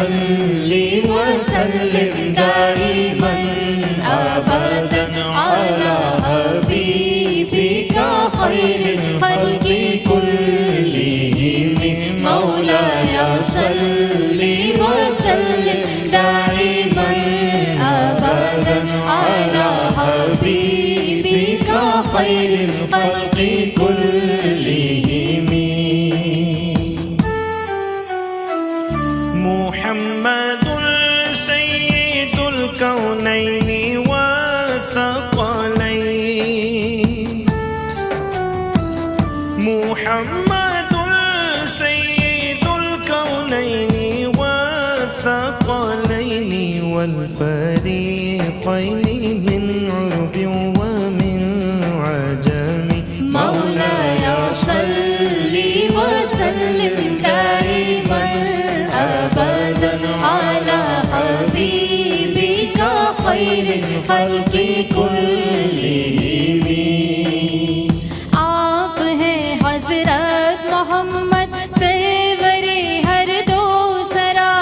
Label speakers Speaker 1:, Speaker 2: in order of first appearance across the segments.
Speaker 1: सल्ली व सल्लिम दाइमन अबदन अला हबीबिका खैरिल खल्क़ि कुल्लिहिम मौलाया सल्ली व सल्लिम दाइमन अबदन अला हबीबिका खैरिल खल्क़ि कुल्लिहिम।
Speaker 2: मुहम्मदुल सय्यिदुल कौनैनि वथक़लैन मुहम्मदुल सय्यिदुल कौनैनि वथक़लैन वल फ़रीक़ैनि मिन उर्बि व मिन अजमि
Speaker 1: मौलाया सल्ली व सल्लिम दाइमन अबदन अला हबीबिका खैरिल खल्क़ि कुल्लिहिम।
Speaker 3: आप हैं हज़रत मोहम्मद सरवरे हर दो सरा।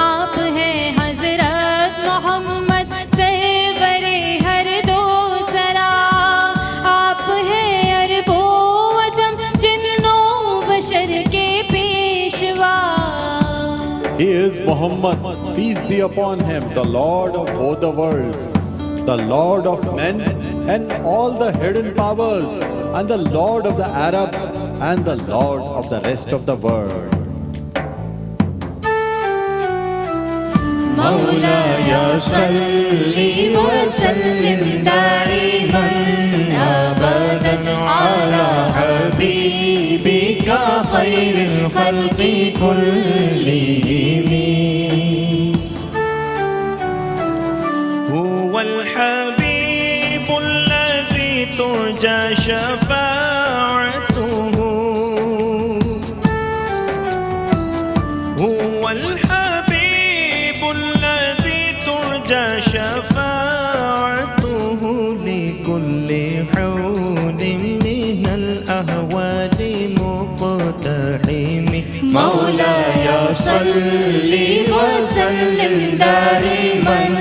Speaker 3: आप हैं हज़रत मोहम्मद सरवरे हर दो सरा। आप हैं अरबो अजम जिन्नो बशर के Peshwa.
Speaker 4: He is Muhammad, peace be upon him, the Lord of both the worlds, the Lord of men and all the hidden powers, and the Lord of the Arabs and the Lord of the rest of the world.
Speaker 1: मौलाया सल्ली व सल्लिम दाइमन अबदन अला हबीबिका खैरिल खल्क़ि कुल्लिहिम।
Speaker 2: हुवल हबीबुल लज़ी तुरजा शफ़ाअतुहु हुवल हबीबुल लज़ी तुरजा शफ़ाअतुहु लिकुल्लि हौलिन मिनल अहवालि मुक़तहिम
Speaker 1: मौलाया सल्ली व सल्लिम दाइमन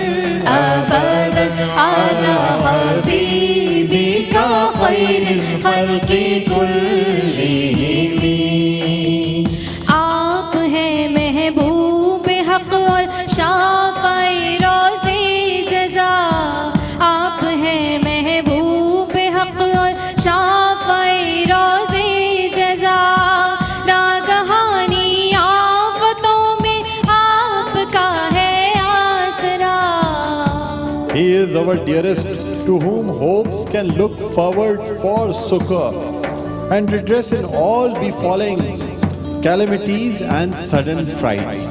Speaker 1: अबदन अला हबीबिका खैरिल खल्क़ि कुल्लिहिम।
Speaker 3: आप हैं महबूब हक़ और शाफ़ाए रोज़े जज़ा। आप हैं महबूब हक़ और शाफ़ाए रोज़े जज़ा। नागहानी आफ़तों में आपका है आसरा।
Speaker 4: He is our dearest, to whom hopes can look forward for succor and redress in all befallings, calamities and sudden frights.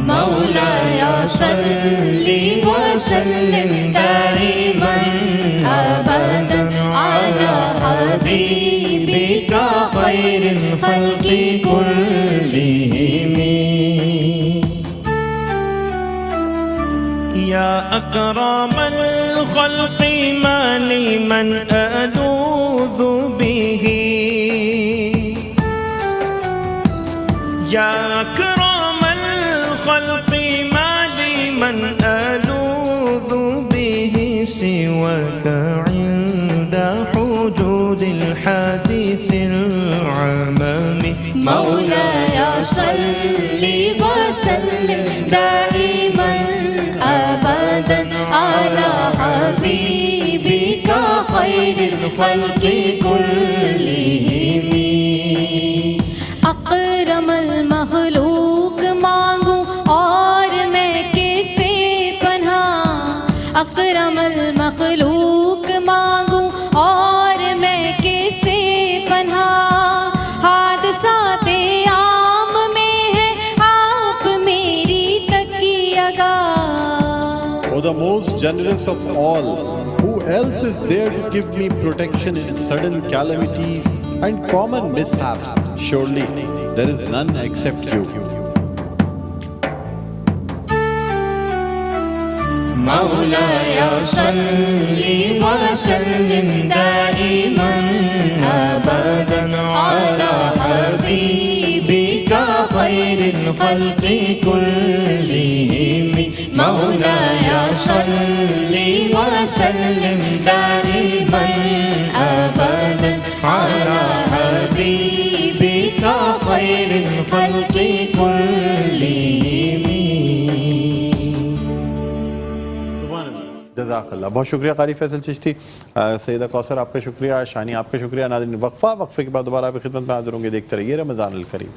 Speaker 1: मौलाया सल्ली व सल्लिम दाइमन अबदन अला हबीबिका खैरिल खल्क़ि कुल्लिहिम।
Speaker 2: या अकरमल खल्क़ि मा लिमन अलूज़ु बिही या अकरमल खल्क़ि मा लिमन अलूज़ु बिही सिवाक इंद हुजूदिल हादिसिल अममी
Speaker 1: मौलाया सल्ली व सल्लिम दाइमन अबदन अला हबीबिका खैरिल खल्क़ि कुल्लिहिम।
Speaker 3: अकरमल मखलूक मांगूं और मैं किसे पनाह। अकरमल मखलूक मांगूं और मैं किसे पनाह। हादसाते आम में है आप मेरी तकियागाह।
Speaker 4: O the most generous of all, who else is there to give me protection in sudden calamities and common mishaps? Surely there is none except you.
Speaker 1: मौलाया सल्ली व सल्लिम दाइमन अबदन अला الخلق كلهم مولاي صل وسلم دائما أبدا على حبيبك خير الخلق كلهم.
Speaker 4: जज़ाकल्लाह, बहुत शुक्रिया कारी फैसल चिश्ती। सैयदा कौसर आपका शुक्रिया, शानी आपका शुक्रिया। नाज़रीन वक्फे के बाद दोबारा आपकी खिदमत में हाजिर होंगे। देखते रहिए रमज़ान अल करीम।